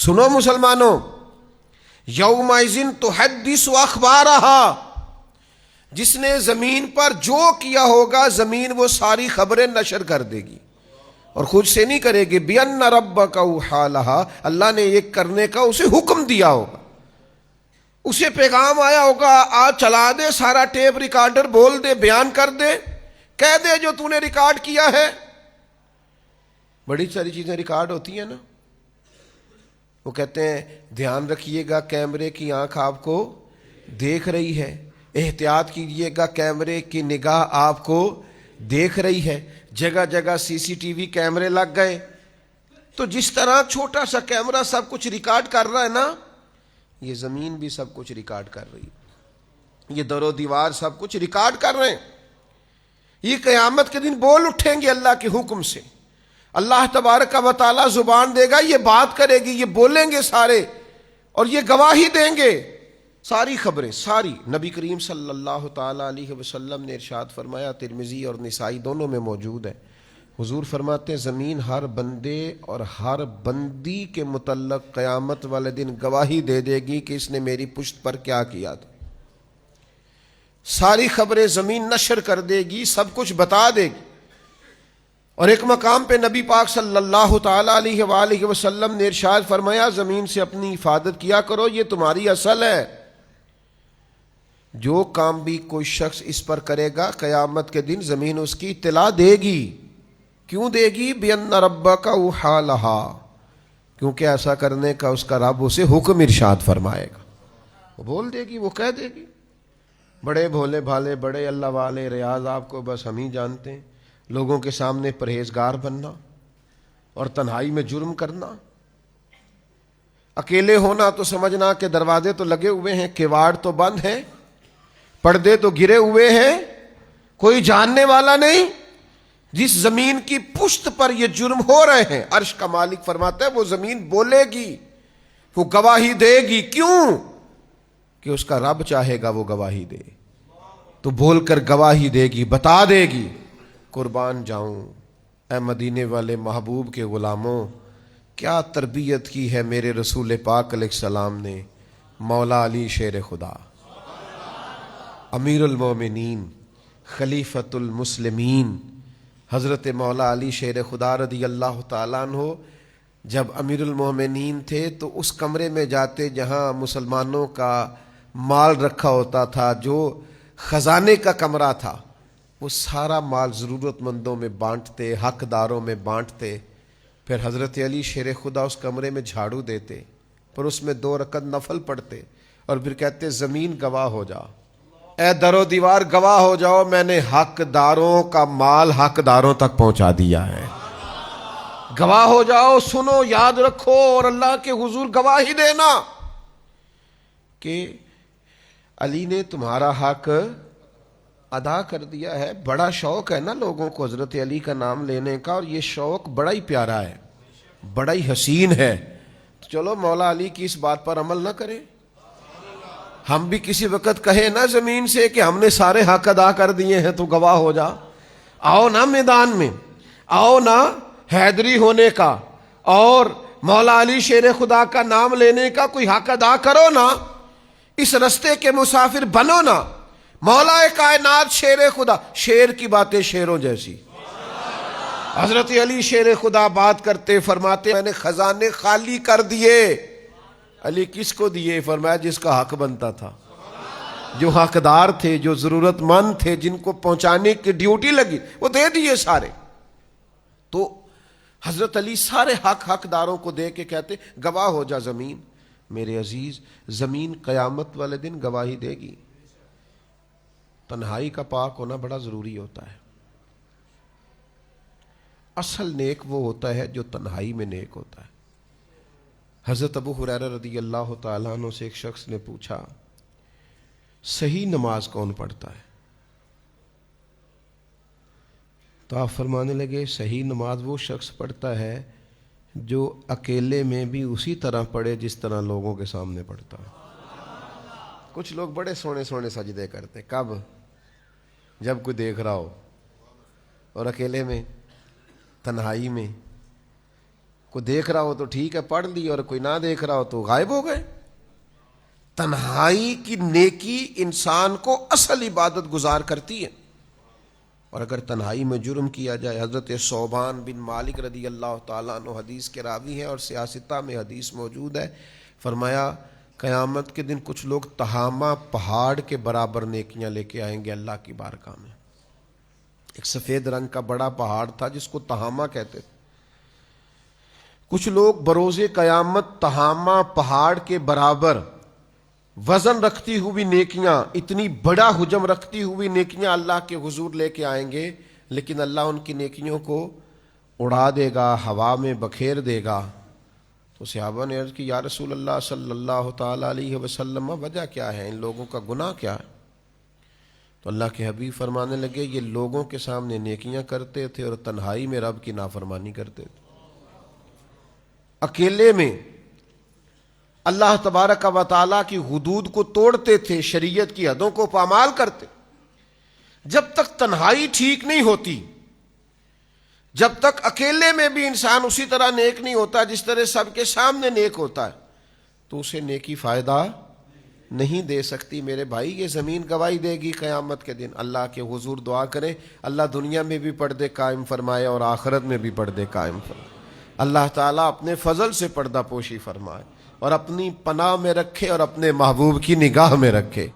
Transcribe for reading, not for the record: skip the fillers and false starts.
سنو مسلمانوں، یومئذ تحدث اخبارہا، جس نے زمین پر جو کیا ہوگا زمین وہ ساری خبریں نشر کر دے گی، اور خود سے نہیں کرے گی۔ بِأَنَّ رَبَّكَ أَوْحَىٰ لَهَا، اللہ نے یہ کرنے کا اسے حکم دیا ہوگا، اسے پیغام آیا ہوگا، آج چلا دے سارا ٹیپ ریکارڈر، بول دے، بیان کر دے، کہہ دے جو تو نے ریکارڈ کیا ہے۔ بڑی ساری چیزیں ریکارڈ ہوتی ہیں نا، وہ کہتے ہیں دھیان رکھیے گا کیمرے کی آنکھ آپ کو دیکھ رہی ہے، احتیاط کیجئے گا کیمرے کی نگاہ آپ کو دیکھ رہی ہے۔ جگہ جگہ سی سی ٹی وی کیمرے لگ گئے، تو جس طرح چھوٹا سا کیمرہ سب کچھ ریکارڈ کر رہا ہے نا، یہ زمین بھی سب کچھ ریکارڈ کر رہی ہے، یہ در و دیوار سب کچھ ریکارڈ کر رہے ہیں۔ یہ قیامت کے دن بول اٹھیں گے اللہ کے حکم سے، اللہ تبارک و تعالیٰ زبان دے گا، یہ بات کرے گی، یہ بولیں گے سارے، اور یہ گواہی دیں گے، ساری خبریں ساری۔ نبی کریم صلی اللہ تعالی علیہ وسلم نے ارشاد فرمایا، ترمذی اور نسائی دونوں میں موجود ہے، حضور فرماتے ہیں زمین ہر بندے اور ہر بندی کے متعلق قیامت والے دن گواہی دے دے گی کہ اس نے میری پشت پر کیا کیا تھا۔ ساری خبریں زمین نشر کر دے گی، سب کچھ بتا دے گی۔ اور ایک مقام پہ نبی پاک صلی اللہ تعالی علیہ وآلہ وسلم نے ارشاد فرمایا، زمین سے اپنی حفاظت کیا کرو، یہ تمہاری اصل ہے۔ جو کام بھی کوئی شخص اس پر کرے گا قیامت کے دن زمین اس کی اطلاع دے گی۔ کیوں دے گی؟ بِأَنَّ رَبَّكَ أَوْحَىٰ لَهَا، کیونکہ ایسا کرنے کا اس کا رب اسے حکم ارشاد فرمائے گا، وہ بول دے گی، وہ کہہ دے گی۔ بڑے بھولے بھالے، بڑے اللہ والے ریاض آپ کو بس ہم ہی جانتے ہیں، لوگوں کے سامنے پرہیزگار بننا اور تنہائی میں جرم کرنا، اکیلے ہونا تو سمجھنا کہ دروازے تو لگے ہوئے ہیں، کیواڑ تو بند ہیں، پردے تو گرے ہوئے ہیں، کوئی جاننے والا نہیں۔ جس زمین کی پشت پر یہ جرم ہو رہے ہیں، عرش کا مالک فرماتا ہے وہ زمین بولے گی، وہ گواہی دے گی۔ کیوں؟ کہ اس کا رب چاہے گا وہ گواہی دے، تو بول کر گواہی دے گی، بتا دے گی۔ قربان جاؤں اے مدینے والے محبوب کے غلاموں، کیا تربیت کی ہے میرے رسول پاک علیہ السلام نے۔ مولا علی شیر خدا، امیر المومنین، خلیفۃ المسلمین، حضرت مولا علی شیر خدا رضی اللہ تعالیٰ عنہ جب امیر المومنین تھے تو اس کمرے میں جاتے جہاں مسلمانوں کا مال رکھا ہوتا تھا، جو خزانے کا کمرہ تھا، وہ سارا مال ضرورت مندوں میں بانٹتے، حقداروں میں بانٹتے۔ پھر حضرت علی شیر خدا اس کمرے میں جھاڑو دیتے، پر اس میں 2 رکعت نفل پڑھتے، اور پھر کہتے زمین گواہ ہو جا، اے در و دیوار گواہ ہو جاؤ، میں نے حقداروں کا مال حقداروں تک پہنچا دیا ہے۔ گواہ ہو جاؤ، سنو، یاد رکھو، اور اللہ کے حضور گواہی دینا کہ علی نے تمہارا حق ادا کر دیا ہے۔ بڑا شوق ہے نا لوگوں کو حضرت علی کا نام لینے کا، اور یہ شوق بڑا ہی پیارا ہے، بڑا ہی حسین ہے۔ تو چلو مولا علی کی اس بات پر عمل نہ کریں، ہم بھی کسی وقت کہیں نا زمین سے کہ ہم نے سارے حق ادا کر دیے ہیں، تو گواہ ہو جا۔ آؤ نا میدان میں، آؤ نا حیدری ہونے کا اور مولا علی شیر خدا کا نام لینے کا کوئی حق ادا کرو نا، اس رستے کے مسافر بنو نا۔ مولا کائنات شیر خدا، شیر کی باتیں شیروں جیسی۔ حضرت علی شیر خدا بات کرتے فرماتے میں نے خزانے خالی کر دیے۔ علی کس کو دیے؟ فرمایا جس کا حق بنتا تھا، جو حقدار تھے، جو ضرورت مند تھے، جن کو پہنچانے کی ڈیوٹی لگی، وہ دے دیے سارے۔ تو حضرت علی سارے حقداروں کو دے کے کہتے گواہ ہو جا زمین۔ میرے عزیز، زمین قیامت والے دن گواہی دے گی۔ تنہائی کا پاک ہونا بڑا ضروری ہوتا ہے۔ اصل نیک وہ ہوتا ہے جو تنہائی میں نیک ہوتا ہے۔ حضرت ابو ہریرہ رضی اللہ تعالیٰ عنہ سے ایک شخص نے پوچھا صحیح نماز کون پڑھتا ہے؟ تو آپ فرمانے لگے صحیح نماز وہ شخص پڑھتا ہے جو اکیلے میں بھی اسی طرح پڑھے جس طرح لوگوں کے سامنے پڑھتا ہے۔ کچھ لوگ بڑے سونے سونے سجدے کرتے، کب؟ جب کوئی دیکھ رہا ہو، اور اکیلے میں، تنہائی میں کوئی دیکھ رہا ہو تو ٹھیک ہے پڑھ لی، اور کوئی نہ دیکھ رہا ہو تو غائب ہو گئے۔ تنہائی کی نیکی انسان کو اصل عبادت گزار کرتی ہے، اور اگر تنہائی میں جرم کیا جائے، حضرت ثوبان بن مالک رضی اللہ تعالیٰ عنہ حدیث کے راوی ہیں اور سیاستہ میں حدیث موجود ہے، فرمایا قیامت کے دن کچھ لوگ تہامہ پہاڑ کے برابر نیکیاں لے کے آئیں گے اللہ کی بارگاہ میں۔ ایک سفید رنگ کا بڑا پہاڑ تھا جس کو تہامہ کہتے تھے۔ کچھ لوگ بروز قیامت تہامہ پہاڑ کے برابر وزن رکھتی ہوئی نیکیاں، اتنی بڑا حجم رکھتی ہوئی نیکیاں اللہ کے حضور لے کے آئیں گے، لیکن اللہ ان کی نیکیوں کو اڑا دے گا، ہوا میں بکھیر دے گا۔ تو صحابہ نے عرض کی یا رسول اللہ صلی اللہ تعالی علیہ وسلم، وجہ کیا ہے، ان لوگوں کا گناہ کیا ہے؟ تو اللہ کے حبیب فرمانے لگے یہ لوگوں کے سامنے نیکیاں کرتے تھے اور تنہائی میں رب کی نافرمانی کرتے تھے۔ اکیلے میں اللہ تبارک و تعالیٰ کی حدود کو توڑتے تھے، شریعت کی حدوں کو پامال کرتے۔ جب تک تنہائی ٹھیک نہیں ہوتی، جب تک اکیلے میں بھی انسان اسی طرح نیک نہیں ہوتا جس طرح سب کے سامنے نیک ہوتا ہے، تو اسے نیکی فائدہ نہیں دے سکتی۔ میرے بھائی یہ زمین گواہی دے گی قیامت کے دن۔ اللہ کے حضور دعا کریں اللہ دنیا میں بھی پردے قائم فرمائے اور آخرت میں بھی پردے قائم فرمائے۔ اللہ تعالیٰ اپنے فضل سے پردہ پوشی فرمائے اور اپنی پناہ میں رکھے اور اپنے محبوب کی نگاہ میں رکھے۔